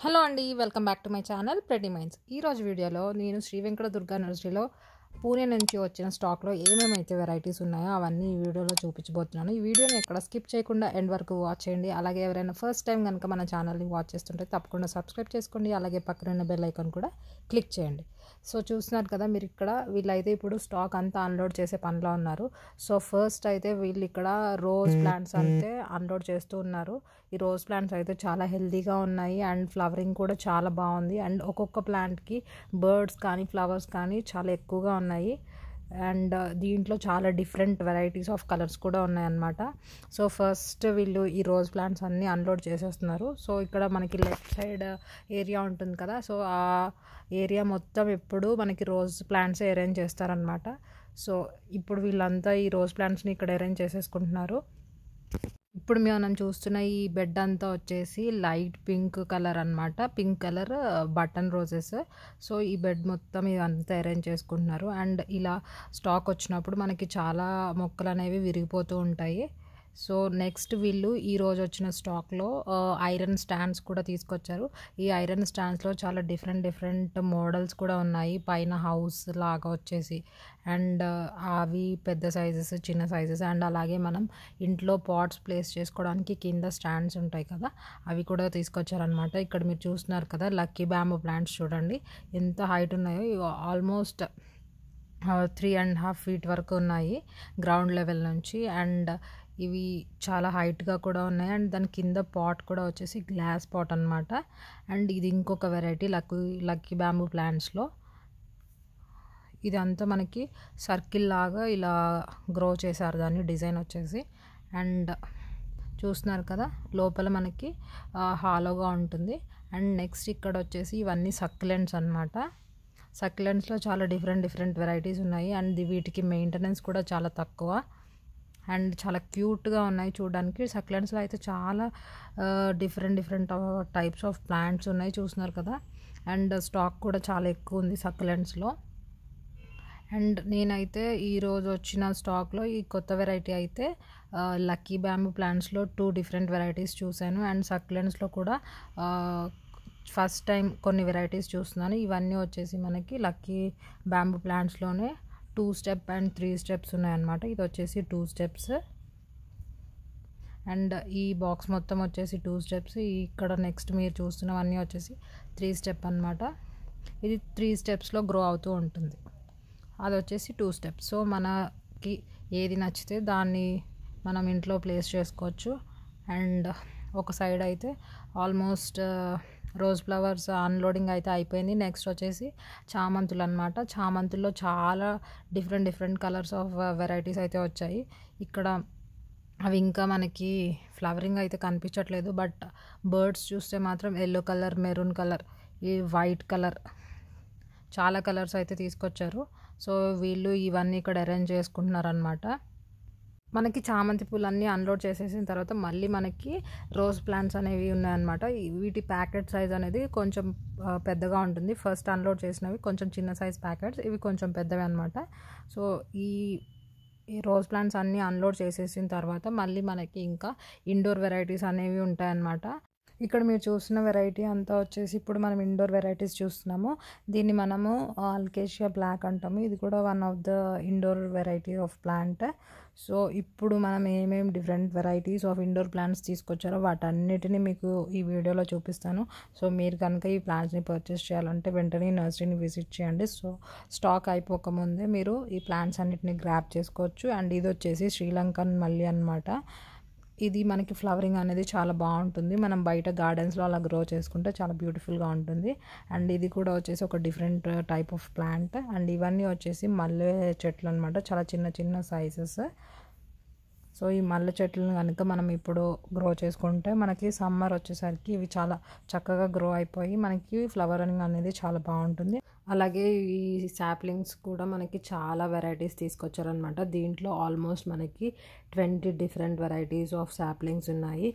Hello అండి, welcome back to my channel pretty minds. ఈరోజు వీడియోలో నేను శ్రీ వెంకట దుర్గా నర్సరీలో పూణే నుంచి వచ్చిన స్టాక్లో ఏమేమైతే వెరైటీస్ ఉన్నాయో అవన్నీ ఈ వీడియోలో చూపించబోతున్నాను. ఈ వీడియోని ఎక్కడ స్కిప్ చేయకుండా ఎండ్ వరకు వాచ్ చేయండి. అలాగే ఎవరైనా ఫస్ట్ టైం కనుక మన ఛానల్ని వాచ్ చేస్తుంటే తప్పకుండా సబ్స్క్రైబ్ చేసుకోండి. అలాగే పక్కన బెల్ ఐకాన్ కూడా క్లిక్ చేయండి. సో చూస్తున్నారు కదా మీరు, ఇక్కడ వీళ్ళైతే ఇప్పుడు స్టాక్ అంతా అన్లోడ్ చేసే పనిలో ఉన్నారు. సో ఫస్ట్ అయితే వీళ్ళు ఇక్కడ రోజ్ ప్లాంట్స్ అయితే అన్లోడ్ చేస్తూ ఉన్నారు. ఈ రోజ్ ప్లాంట్స్ అయితే చాలా హెల్తీగా ఉన్నాయి అండ్ ఫ్లవరింగ్ కూడా చాలా బాగుంది. అండ్ ఒక్కొక్క ప్లాంట్కి బర్డ్స్ కానీ ఫ్లవర్స్ కానీ చాలా ఎక్కువగా ఉన్నాయి. అండ్ దీంట్లో చాలా డిఫరెంట్ వెరైటీస్ ఆఫ్ కలర్స్ కూడా ఉన్నాయన్నమాట. సో ఫస్ట్ వీళ్ళు ఈ రోజ్ ప్లాంట్స్ అన్నీ అన్లోడ్ చేసేస్తున్నారు. సో ఇక్కడ మనకి లెఫ్ట్ సైడ్ ఏరియా ఉంటుంది కదా, సో ఆ ఏరియా మొత్తం ఎప్పుడు మనకి రోజ్ ప్లాంట్స్ అరేంజ్ చేస్తారనమాట. సో ఇప్పుడు వీళ్ళంతా ఈ రోజ్ ప్లాంట్స్ని ఇక్కడ అరేంజ్ చేసేసుకుంటున్నారు. ఇప్పుడు మనం చూస్తున్న ఈ బెడ్ అంతా వచ్చేసి లైట్ పింక్ కలర్ అనమాట. Pink colour button roses. So ఈ బెడ్ మొత్తం ఇదంతా అరేంజ్ చేసుకుంటున్నారు. అండ్ ఇలా స్టాక్ వచ్చినప్పుడు మనకి చాలా మొక్కలు అనేవి విరిగిపోతూ ఉంటాయి. సో నెక్స్ట్ వీళ్ళు ఈరోజు వచ్చిన స్టాక్లో ఐరన్ స్టాండ్స్ కూడా తీసుకొచ్చారు. ఈ ఐరన్ స్టాండ్స్లో చాలా డిఫరెంట్ మోడల్స్ కూడా ఉన్నాయి. పైన హౌస్ లాగా వచ్చేసి అండ్ అవి పెద్ద సైజెస్, చిన్న సైజెస్, అండ్ అలాగే మనం ఇంట్లో పాట్స్ ప్లేస్ చేసుకోవడానికి కింద స్టాండ్స్ ఉంటాయి కదా, అవి కూడా తీసుకొచ్చారనమాట. ఇక్కడ మీరు చూస్తున్నారు కదా లక్కీ బ్యాంబూ ప్లాంట్స్, చూడండి ఎంత హైట్ ఉన్నాయో. ఆల్మోస్ట్ 3.5 feet వరకు ఉన్నాయి గ్రౌండ్ లెవెల్ నుంచి. అండ్ ఇవి చాలా హైట్గా కూడా ఉన్నాయి. అండ్ దాని కింద పాట్ కూడా వచ్చేసి గ్లాస్ పాట్ అనమాట. అండ్ ఇది ఇంకొక వెరైటీ లక్కీ బ్యాంబూ ప్లాంట్స్లో. ఇదంతా మనకి సర్కిల్ లాగా ఇలా గ్రో చేశారు దాన్ని, డిజైన్ వచ్చేసి. అండ్ చూస్తున్నారు కదా లోపల మనకి హాలోగా ఉంటుంది. అండ్ నెక్స్ట్ ఇక్కడ వచ్చేసి ఇవన్నీ సక్యులెంట్స్ అనమాట. సక్యులెంట్స్లో చాలా డిఫరెంట్ వెరైటీస్ ఉన్నాయి. అండ్ వీటికి మెయింటెనెన్స్ కూడా చాలా తక్కువ అండ్ చాలా క్యూట్గా ఉన్నాయి చూడడానికి. సక్యులెంట్స్లో అయితే చాలా డిఫరెంట్ టైప్స్ ఆఫ్ ప్లాంట్స్ ఉన్నాయి, చూస్తున్నారు కదా. అండ్ స్టాక్ కూడా చాలా ఎక్కువ ఉంది సక్యులెంట్స్లో. అండ్ నేనైతే ఈరోజు వచ్చిన స్టాక్లో ఈ కొత్త వెరైటీ అయితే లక్కీ బ్యాంబూ ప్లాంట్స్లో 2 different వెరైటీస్ చూశాను. అండ్ సక్యులెంట్స్లో కూడా ఫస్ట్ టైం కొన్ని వెరైటీస్ చూస్తున్నాను. ఇవన్నీ వచ్చేసి మనకి లక్కీ బ్యాంబూ ప్లాంట్స్లోనే 2 step అండ్ 3 steps ఉన్నాయన్నమాట. ఇది వచ్చేసి 2 steps. అండ్ ఈ బాక్స్ మొత్తం వచ్చేసి 2 steps. ఇక్కడ నెక్స్ట్ మీరు చూస్తున్నవన్నీ వచ్చేసి 3 step అనమాట. ఇది 3 stepsలో గ్రో అవుతూ ఉంటుంది. అది వచ్చేసి 2 steps. సో మనకి ఏది నచ్చితే దాన్ని మనం ఇంట్లో ప్లేస్ చేసుకోవచ్చు. అండ్ ఒక సైడ్ అయితే ఆల్మోస్ట్ రోజ్ ఫ్లవర్స్ అన్లోడింగ్ అయితే అయిపోయింది. నెక్స్ట్ వచ్చేసి చామంతులు అనమాట. చామంతుల్లో చాలా డిఫరెంట్ కలర్స్ ఆఫ్ వెరైటీస్ అయితే వచ్చాయి. ఇక్కడ అవి ఇంకా మనకి ఫ్లవరింగ్ అయితే కనిపించట్లేదు, బట్ బర్డ్స్ చూస్తే మాత్రం ఎల్లో కలర్, మెరూన్ కలర్, ఈ వైట్ కలర్, చాలా కలర్స్ అయితే తీసుకొచ్చారు. సో వీళ్ళు ఇవన్నీ ఇక్కడ అరేంజ్ చేసుకుంటున్నారు అనమాట. మనకి చామంతి పూలు అన్నీ అన్లోడ్ చేసేసిన తర్వాత మళ్ళీ మనకి రోజ్ ప్లాంట్స్ అనేవి ఉన్నాయన్నమాట. వీటి ప్యాకెట్ సైజ్ అనేది కొంచెం పెద్దగా ఉంటుంది. ఫస్ట్ అన్లోడ్ చేసినవి కొంచెం చిన్న సైజ్ ప్యాకెట్స్, ఇవి కొంచెం పెద్దవి అనమాట. సో ఈ రోజ్ ప్లాంట్స్ అన్నీ అన్లోడ్ చేసేసిన తర్వాత మళ్ళీ మనకి ఇంకా ఇండోర్ వెరైటీస్ అనేవి ఉంటాయన్నమాట. ఇక్కడ మీరు చూస్తున్న వెరైటీ అంతా వచ్చేసి ఇప్పుడు మనం ఇండోర్ వెరైటీస్ చూస్తున్నాము. దీన్ని మనము అల్కేషియా బ్లాక్ అంటాము. ఇది కూడా one of the indoor variety of plant. So ఇప్పుడు మనం ఏమేమి different varieties of indoor plants తీసుకొచ్చారో వాటన్నిటిని మీకు ఈ వీడియోలో చూపిస్తాను. సో మీరు కనుక ఈ ప్లాంట్స్ని పర్చేస్ చేయాలంటే వెంటనే నర్సరీని విజిట్ చేయండి. సో స్టాక్ అయిపోకముందే మీరు ఈ ప్లాంట్స్ అన్నిటిని గ్రాప్ చేసుకోవచ్చు. అండ్ ఇది వచ్చేసి శ్రీలంకన్ మల్లి అనమాట. ఇది మనకి ఫ్లవరింగ్ అనేది చాలా బాగుంటుంది. మనం బయట గార్డెన్స్లో అలా గ్రో చేసుకుంటే చాలా బ్యూటిఫుల్గా ఉంటుంది. అండ్ ఇది కూడా వచ్చేసి ఒక different type of plant. And ఇవన్నీ వచ్చేసి మల్లె చెట్లు అనమాట, చాలా చిన్న సైజెస్. సో ఈ మల్లె చెట్లను కనుక మనం ఇప్పుడు గ్రో చేసుకుంటే మనకి సమ్మర్ వచ్చేసరికి ఇవి చాలా చక్కగా గ్రో అయిపోయి మనకి ఫ్లవరింగ్ అనేది చాలా బాగుంటుంది. అలాగే ఈ సాప్లింగ్స్ కూడా మనకి చాలా వెరైటీస్ తీసుకొచ్చారనమాట. దీంట్లో ఆల్మోస్ట్ మనకి 20 different వెరైటీస్ ఆఫ్ సాప్లింగ్స్ ఉన్నాయి.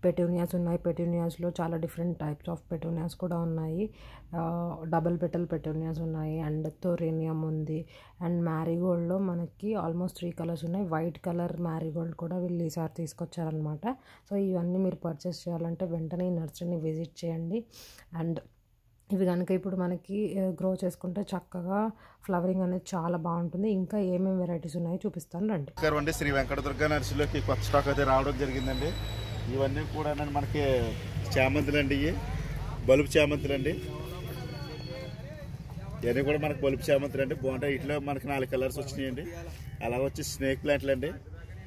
పెటూనియాస్ ఉన్నాయి. పెటూనియాస్లో చాలా డిఫరెంట్ టైప్స్ ఆఫ్ పెటూనియాస్ కూడా ఉన్నాయి. డబుల్ పెటల్ పెటూనియాస్ ఉన్నాయి అండ్ థోరేనియం ఉంది. అండ్ మ్యారీగోల్డ్లో మనకి ఆల్మోస్ట్ 3 కలర్స్ ఉన్నాయి. వైట్ కలర్ మ్యారీగోల్డ్ కూడా వీళ్ళు ఈసారి తీసుకొచ్చారనమాట. సో ఇవన్నీ మీరు పర్చేస్ చేయాలంటే వెంటనే ఈ నర్సరీని విజిట్ చేయండి. అండ్ ఇవి కనుక ఇప్పుడు మనకి గ్రో చేసుకుంటే చక్కగా ఫ్లవరింగ్ అనేది చాలా బాగుంటుంది. ఇంకా ఏమేమి వెరైటీస్ ఉన్నాయో చూపిస్తాను రండి. శ్రీ వెంకటదుర్గ నర్సరీలోకి కొత్త స్టాక్ అయితే రావడం జరిగిందండి. ఇవన్నీ కూడా మనకి చామంతులు అండి, ఇవి బల్బు చామంతులు అండి. ఇవన్నీ కూడా మనకి బల్బు చామంతులు అండి, బాగుంటాయి. ఇట్లా మనకి 4 కలర్స్ వచ్చినాయండి. అలా వచ్చి స్నేక్ ప్లాంట్లు అండి,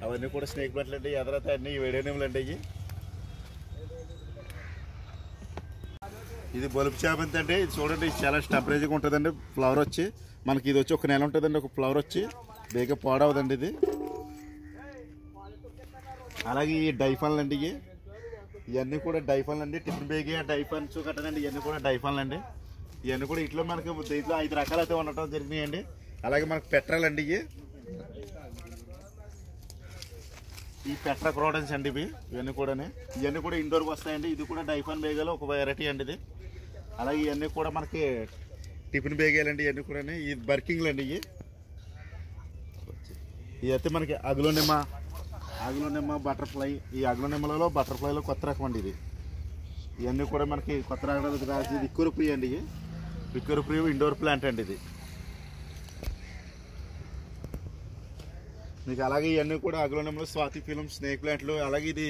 అవన్నీ కూడా స్నేక్ ప్లాంట్లు అండి. ఎదరైతే అన్ని వేడేనిములు అండి. ఇది బల్బు చామంతి అండి. ఇది చూడండి, చాలా స్టెబరేజ్గా ఉంటుందండి. ఫ్లవర్ వచ్చి మనకి ఇది వచ్చి 1 నెల ఉంటుందండి. ఒక ఫ్లవర్ వచ్చి బేగా పాడవదండి ఇది. అలాగే ఈ డైఫాన్లు అండి, ఇవన్నీ కూడా డైఫాన్లు అండి. టిఫిన్ బేగే డైఫాన్స్ కట్టనండి, ఇవన్నీ కూడా డైఫాన్లు అండి. ఇవన్నీ కూడా ఇట్లా మనకి దీంట్లో 5 రకాలు అయితే ఉండటం జరిగినాయండి. అలాగే మనకు పెట్రాలండి, ఈ పెట్రా క్రోడన్స్ అండి ఇవన్నీ కూడా ఇండోర్కి వస్తాయండి. ఇది కూడా డైఫాన్ బేగాలో ఒక వెరైటీ అండి ఇది. అలాగే ఇవన్నీ కూడా మనకి టిఫిన్ బేగాలండి, ఇవన్నీ కూడా ఈ బర్కింగ్లు అండి. ఇవి అయితే మనకి అగ్లోనిమ్మ బటర్ఫ్లై. ఈ అగ్లోనిమ్మలలో బటర్ఫ్లైలో కొత్త రకం అండి ఇది. ఇవన్నీ కూడా మనకి కొత్త రకం. ఇది విక్కురుప్రియ అండి, విక్కురుప్రియ ఇండోర్ ప్లాంట్ అండి ఇది మీకు. అలాగే ఇవన్నీ కూడా అగ్లోనిమ్మలో స్వాతి ఫిలిం స్నేక్ ప్లాంట్లు. అలాగే ఇది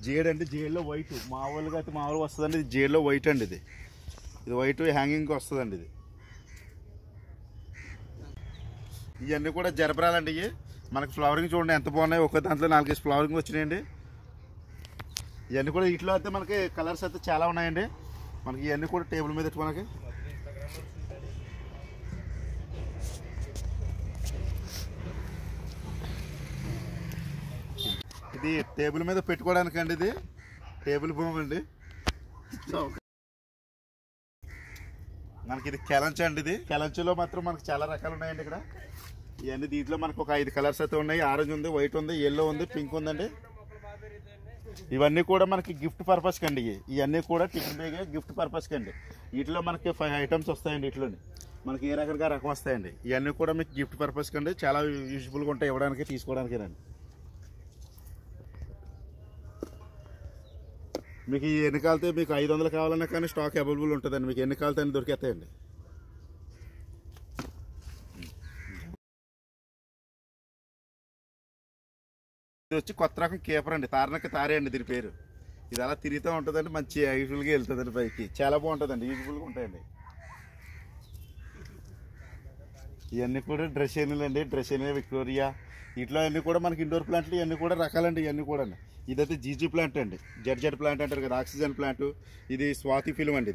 జేడ్ అండి, జేడ్లో వైట్. మామూలుగా అయితే వస్తుందండి, ఇది జేడ్లో వైట్ అండి. ఇది వైట్ హ్యాంగింగ్ వస్తుందండి. ఇవన్నీ కూడా జరపరాలండి. మనకి ఫ్లవరింగ్ చూడండి ఎంత బాగున్నాయి. ఒక దాంట్లో 4 ఫ్లవరింగ్ వచ్చినాయండి. ఇవన్నీ కూడా ఇట్లా అయితే మనకి కలర్స్ అయితే చాలా ఉన్నాయండి. మనకి ఇవన్నీ కూడా టేబుల్ మీద మనకి ఇది టేబుల్ మీద పెట్టుకోవడానికి అండి. ఇది టేబుల్ బొమ్మ అండి. మనకి ఇది కెలంచ అండి. ఇది కెలంచలో మాత్రం మనకి చాలా రకాలు ఉన్నాయండి ఇక్కడ. ఇవన్నీ దీంట్లో మనకు ఒక 5 కలర్స్ అయితే ఉన్నాయి. ఆరెంజ్ ఉంది, వైట్ ఉంది, ఎల్లో ఉంది, పింక్ ఉందండి. ఇవన్నీ కూడా మనకి గిఫ్ట్ పర్పస్కి అండి. ఇవన్నీ కూడా టిఫిన్ బేగే గిఫ్ట్ పర్పస్కి అండి. వీటిలో మనకి 5 ఐటమ్స్ వస్తాయండి. వీటిలోని మనకి ఏ రకం వస్తాయండి. ఇవన్నీ కూడా మీకు గిఫ్ట్ పర్పస్కి అండి. చాలా యూజ్ఫుల్గా ఉంటాయి ఇవ్వడానికి, తీసుకోవడానికి రండి. మీకు ఎన్ని కాలితే మీకు 500 కావాలన్నా కానీ స్టాక్ అవైలబుల్ ఉంటుందండి. మీకు ఎన్ని కాలితే అన్ని దొరికేస్తాయండి. ఇది వచ్చి కొత్త రకం కేపర్ అండి, తారనక్క తారే అండి దీని పేరు. ఇది అలా తిరుగుతూ ఉంటుందండి, మంచి యూజ్ఫుల్గా వెళ్తుందండి పైకి. చాలా బాగుంటుందండి, యూజ్ఫుల్గా ఉంటాయండి. ఇవన్నీ కూడా డ్రెస్సెనీలు అండి, డ్రెస్సెనీ విక్టోరియా. ఇట్లా అన్నీ కూడా మనకి ఇండోర్ ప్లాంట్లు ఇవన్నీ కూడా రకాలండి. ఇవన్నీ కూడా ఇదైతే జీజీ ప్లాంట్ అండి, జెడ్ ప్లాంట్ అంటారు కదా, ఆక్సిజన్ ప్లాంట్. ఇది స్వాతి ఫిలిం అండి.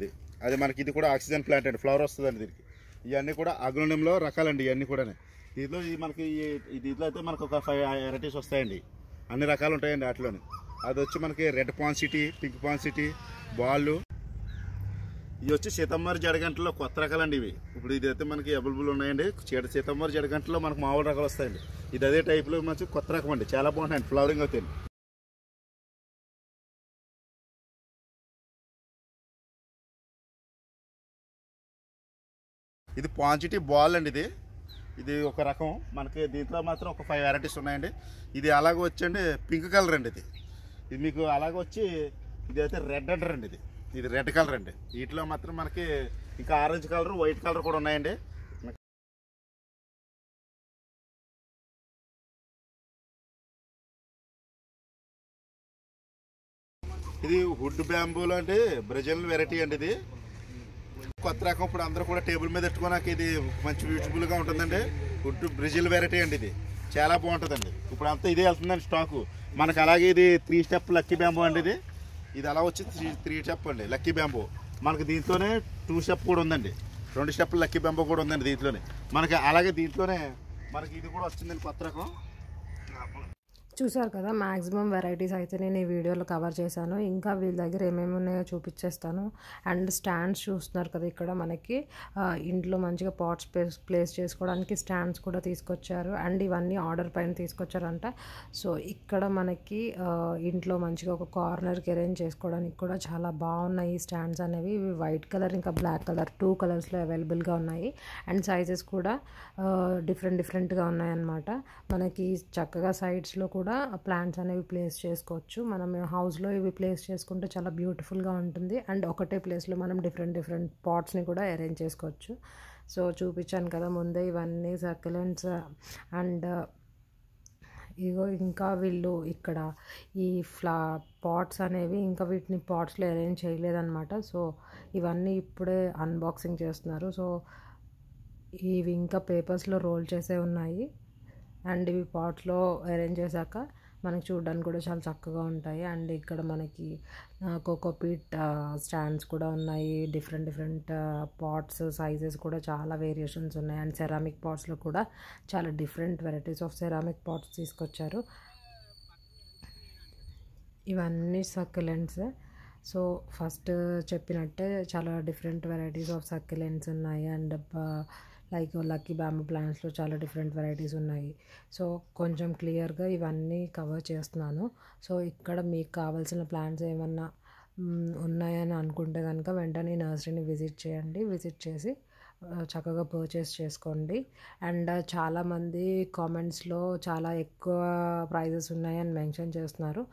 ఇది మనకి ఇది కూడా ఆక్సిజన్ ప్లాంట్ అండి, ఫ్లవర్ వస్తుందండి దీనికి. ఇవన్నీ కూడా అగ్లోనియంలో రకాలండి. ఇవన్నీ కూడా దీంట్లో మనకి దీంట్లో అయితే మనకు ఒక 5 వెరైటీస్ వస్తాయండి. అన్ని రకాలు ఉంటాయండి వాటిలోని. అది వచ్చి మనకి రెడ్ పాన్సిటీ, పింక్ పాన్సిటీ, బాళ్ళు. ఇవి వచ్చి సీతమ్మరి జడగంటలో కొత్త రకాలండి ఇవి. ఇప్పుడు ఇదైతే మనకి అవైలబుల్ ఉన్నాయండి. సీతమ్మరి జడగంటలో మనకు మామూలు రకాలు వస్తాయండి. ఇది అదే టైప్లో మంచి కొత్త రకం అండి, చాలా బాగుంటాయండి, ఫ్లవరింగ్ అవుతాయండి. ఇది పాన్సిటీ బాల్ అండి. ఇది ఒక రకం. మనకి దీంట్లో మాత్రం ఒక 5 వెరైటీస్ ఉన్నాయండి. ఇది అలాగ వచ్చండి పింక్ కలర్ అండి. ఇది మీకు అలాగ వచ్చి ఇది అయితే రెడ్ అంటారు అండి. ఇది రెడ్ కలర్ అండి. వీటిలో మాత్రం మనకి ఇంకా ఆరెంజ్ కలర్, వైట్ కలర్ కూడా ఉన్నాయండి. ఇది వుడ్ బ్యాంబూలో అంటే బ్రెజిల్ వెరైటీ అండి. ఇది కొత్త రకం. ఇప్పుడు అందరూ కూడా టేబుల్ మీద పెట్టుకోడానికి ఇది మంచి యూజ్ఫుల్గా ఉంటుందండి. వుడ్ బ్రెజిల్ వెరైటీ అండి. ఇది చాలా బాగుంటుందండి. ఇప్పుడు అంతా ఇదే వెళ్తుందండి స్టాకు మనకు. అలాగే ఇది 3 స్టెప్ లక్కీ బ్యాంబూ అండి. ఇది అలా వచ్చి 3 స్టెప్ అండి లక్కీ బ్యాంబూ. మనకి దీంట్లోనే 2 స్టెప్ కూడా ఉందండి, 2 స్టెప్ లక్కీ బ్యాంబూ కూడా ఉందండి దీంట్లోనే మనకి. అలాగే దీంట్లోనే మనకి ఇది కూడా వచ్చిందండి కొత్త రకం. చూసారు కదా, మ్యాక్సిమం వెరైటీస్ అయితే నేను ఈ వీడియోలో కవర్ చేశాను. ఇంకా వీళ్ళ దగ్గర ఏమేమి ఉన్నాయో చూపించేస్తాను. అండ్ స్టాండ్స్ చూస్తున్నారు కదా, ఇక్కడ మనకి ఇంట్లో మంచిగా పాట్స్ ప్లేస్ చేసుకోవడానికి స్టాండ్స్ కూడా తీసుకొచ్చారు. అండ్ ఇవన్నీ ఆర్డర్ పైన తీసుకొచ్చారంట. సో ఇక్కడ మనకి ఇంట్లో మంచిగా ఒక కార్నర్కి అరేంజ్ చేసుకోవడానికి కూడా చాలా బాగున్నాయి ఈ స్టాండ్స్ అనేవి. ఇవి వైట్ కలర్ ఇంకా బ్లాక్ కలర్ 2 కలర్స్లో అవైలబుల్గా ఉన్నాయి. అండ్ సైజెస్ కూడా డిఫరెంట్గా ఉన్నాయన్నమాట. మనకి చక్కగా సైడ్స్లో కూడా ప్లాంట్స్ అనేవి ప్లేస్ చేసుకోవచ్చు. మనం హౌస్లో ఇవి ప్లేస్ చేసుకుంటే చాలా బ్యూటిఫుల్గా ఉంటుంది. అండ్ ఒకటే ప్లేస్లో మనం డిఫరెంట్ పాట్స్ని కూడా అరేంజ్ చేసుకోవచ్చు. సో చూపించాను కదా ముందే ఇవన్నీ సర్కిలెంట్స్. అండ్ ఇగో ఇంకా వీళ్ళు ఇక్కడ ఈ పాట్స్ అనేవి ఇంకా వీటిని పాట్స్లో అరేంజ్ చేయలేదన్నమాట. సో ఇవన్నీ ఇప్పుడే అన్బాక్సింగ్ చేస్తున్నారు. సో ఇవి ఇంకా పేపర్స్లో రోల్ చేసే ఉన్నాయి. అండ్ ఇవి పాట్లో అరేంజ్ చేశాక మనకి చూడడానికి కూడా చాలా చక్కగా ఉంటాయి. అండ్ ఇక్కడ మనకి కోకోపీట్ స్టాండ్స్ కూడా ఉన్నాయి. డిఫరెంట్ పాట్స్ సైజెస్ కూడా చాలా వేరియేషన్స్ ఉన్నాయి. అండ్ సెరామిక్ పాట్స్లో కూడా చాలా different varieties of ceramic pots తీసుకొచ్చారు. ఇవన్నీ సక్యులెంట్స్. సో ఫస్ట్ చెప్పినట్టే చాలా డిఫరెంట్ వెరైటీస్ ఆఫ్ సక్యులెంట్స్ ఉన్నాయి. అండ్ లైక్ లక్కీ బ్యాంబూ ప్లాంట్స్లో చాలా డిఫరెంట్ వెరైటీస్ ఉన్నాయి. సో కొంచెం క్లియర్గా ఇవన్నీ కవర్ చేస్తున్నాను. సో ఇక్కడ మీకు కావాల్సిన ప్లాంట్స్ ఏమన్నా ఉన్నాయని అనుకుంటే కనుక వెంటనే నర్సరీని విజిట్ చేయండి. విజిట్ చేసి చక్కగా పర్చేస్ చేసుకోండి. అండ్ చాలామంది కామెంట్స్లో చాలా ఎక్కువ ప్రైజెస్ ఉన్నాయని మెన్షన్ చేస్తున్నారు.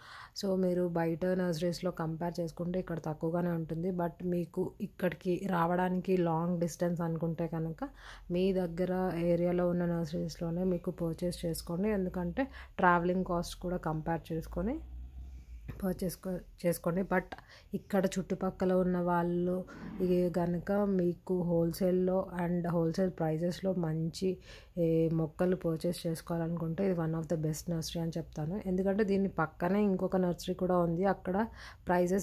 సో మీరు బయట నర్సరీస్లో కంపేర్ చేసుకుంటే ఇక్కడ తక్కువగానే ఉంటుంది. బట్ మీకు ఇక్కడికి రావడానికి లాంగ్ డిస్టెన్స్ అనుకుంటే కనుక మీ దగ్గర ఏరియాలో ఉన్న నర్సరీస్లోనే మీకు పర్చేస్ చేసుకోండి. ఎందుకంటే ట్రావెలింగ్ కాస్ట్ కూడా కంపేర్ చేసుకొని చేసుకోండి. బట్ ఇక్కడ చుట్టుపక్కల ఉన్న వాళ్ళు కనుక మీకు హోల్సేల్లో అండ్ హోల్సేల్ ప్రైజెస్లో మంచి మొక్కలు పర్చేస్ చేసుకోవాలనుకుంటే ఇది one of the best nursery అని చెప్తాను. ఎందుకంటే దీని పక్కనే ఇంకొక నర్సరీ కూడా ఉంది. అక్కడ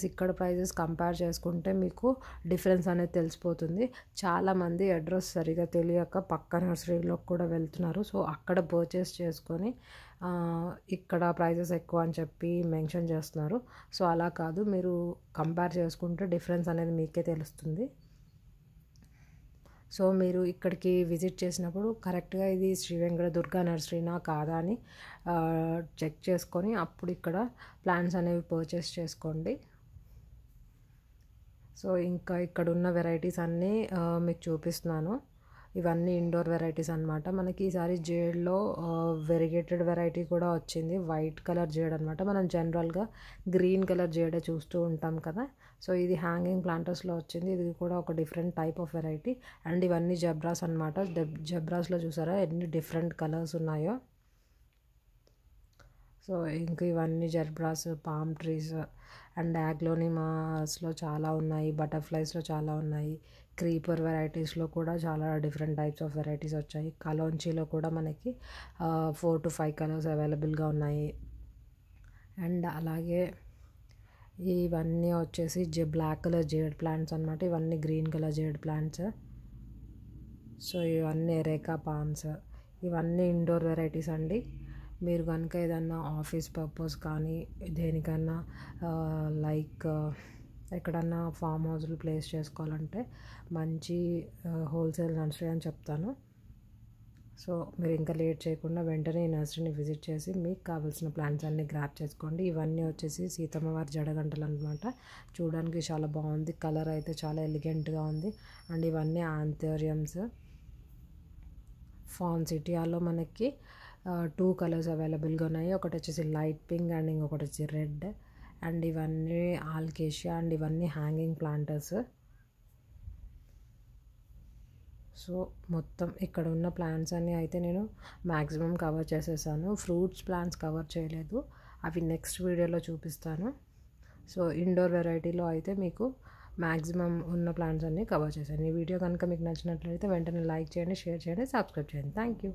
ఇక్కడ ప్రైజెస్ కంపేర్ చేసుకుంటే మీకు డిఫరెన్స్ అనేది తెలిసిపోతుంది. చాలామంది అడ్రస్ సరిగా తెలియక పక్క నర్సరీలో కూడా వెళ్తున్నారు. సో అక్కడ పర్చేస్ చేసుకొని ఇక్కడ ప్రైజెస్ ఎక్కువ అని చెప్పి మెన్షన్ చేస్తున్నారు. సో అలా కాదు, మీరు కంపేర్ చేసుకుంటే డిఫరెన్స్ అనేది మీకే తెలుస్తుంది. సో మీరు ఇక్కడికి విజిట్ చేసినప్పుడు కరెక్ట్గా ఇది శ్రీ వెంకట దుర్గా నర్సరీనా కాదా అని చెక్ చేసుకొని అప్పుడు ఇక్కడ ప్లాంట్స్ అనేవి పర్చేస్ చేసుకోండి. సో ఇంకా ఇక్కడ ఉన్న వెరైటీస్ అన్నీ మీకు చూపిస్తున్నాను. ఇవన్నీ ఇండోర్ వెరైటీస్ అనమాట. మనకి ఈసారి జేడ్లో వెరిగేటెడ్ వెరైటీ కూడా వచ్చింది. వైట్ కలర్ జేడ్ అనమాట. మనం జనరల్గా గ్రీన్ కలర్ జేడే చూస్తూ ఉంటాం కదా. సో ఇది హ్యాంగింగ్ ప్లాంటర్స్లో వచ్చింది. ఇది కూడా ఒక different type of variety. And ఇవన్నీ జబ్రాస్ అనమాట. జబ్రాస్లో చూసారా ఎన్ని డిఫరెంట్ కలర్స్ ఉన్నాయో. సో ఇంక ఇవన్నీ జబ్రాస్, పామ్ ట్రీస్ అండ్ యాగ్లోనిమాస్లో చాలా ఉన్నాయి. బటర్ఫ్లైస్లో చాలా ఉన్నాయి. క్రీపర్ వెరైటీస్లో కూడా చాలా డిఫరెంట్ టైప్స్ ఆఫ్ వెరైటీస్ వచ్చాయి. కలోంచీలో కూడా మనకి 4 to 5 కలర్స్ అవైలబుల్గా ఉన్నాయి. అండ్ అలాగే ఇవన్నీ వచ్చేసి బ్లాక్ కలర్ జేడ్ ప్లాంట్స్ అనమాట. ఇవన్నీ green colour jade plants. So ఇవన్నీ ఎరేకా పామ్స్. ఇవన్నీ ఇండోర్ వెరైటీస్ అండి. మీరు కనుక ఏదన్నా ఆఫీస్ పర్పస్ కానీ దేనికన్నా లైక్ ఎక్కడన్నా ఫామ్ హౌస్లు ప్లేస్ చేసుకోవాలంటే మంచి హోల్సేల్ నర్సరీ అని చెప్తాను. సో మీరు ఇంకా లేట్ చేయకుండా వెంటనే ఈ నర్సరీని విజిట్ చేసి మీకు కావాల్సిన ప్లాంట్స్ అన్నీ గ్రాప్ చేసుకోండి. ఇవన్నీ వచ్చేసి సీతమ్మవారి జడగంటలు అనమాట. చూడడానికి చాలా బాగుంది. కలర్ అయితే చాలా ఎలిగెంట్గా ఉంది. అండ్ ఇవన్నీ ఆంథోరియమ్స్. ఫాన్సిటియాలో మనకి 2 కలర్స్ అవైలబుల్గా ఉన్నాయి. ఒకటి వచ్చేసి లైట్ పింక్ అండ్ ఇంకొకటి వచ్చి రెడ్. అండ్ ఇవన్నీ ఆల్కేషియా అండ్ ఇవన్నీ హ్యాంగింగ్ ప్లాంటర్స్. సో మొత్తం ఇక్కడ ఉన్న ప్లాంట్స్ అన్నీ అయితే నేను మ్యాక్సిమం కవర్ చేసేసాను. ఫ్రూట్స్ ప్లాంట్స్ కవర్ చేయలేదు, అవి నెక్స్ట్ వీడియోలో చూపిస్తాను. సో ఇండోర్ వెరైటీలో అయితే మీకు మ్యాక్సిమం ఉన్న ప్లాంట్స్ అన్నీ కవర్ చేశాను. ఈ వీడియో కనుక మీకు నచ్చినట్లయితే వెంటనే లైక్ చేయండి, షేర్ చేయండి, సబ్స్క్రైబ్ చేయండి. Thank you.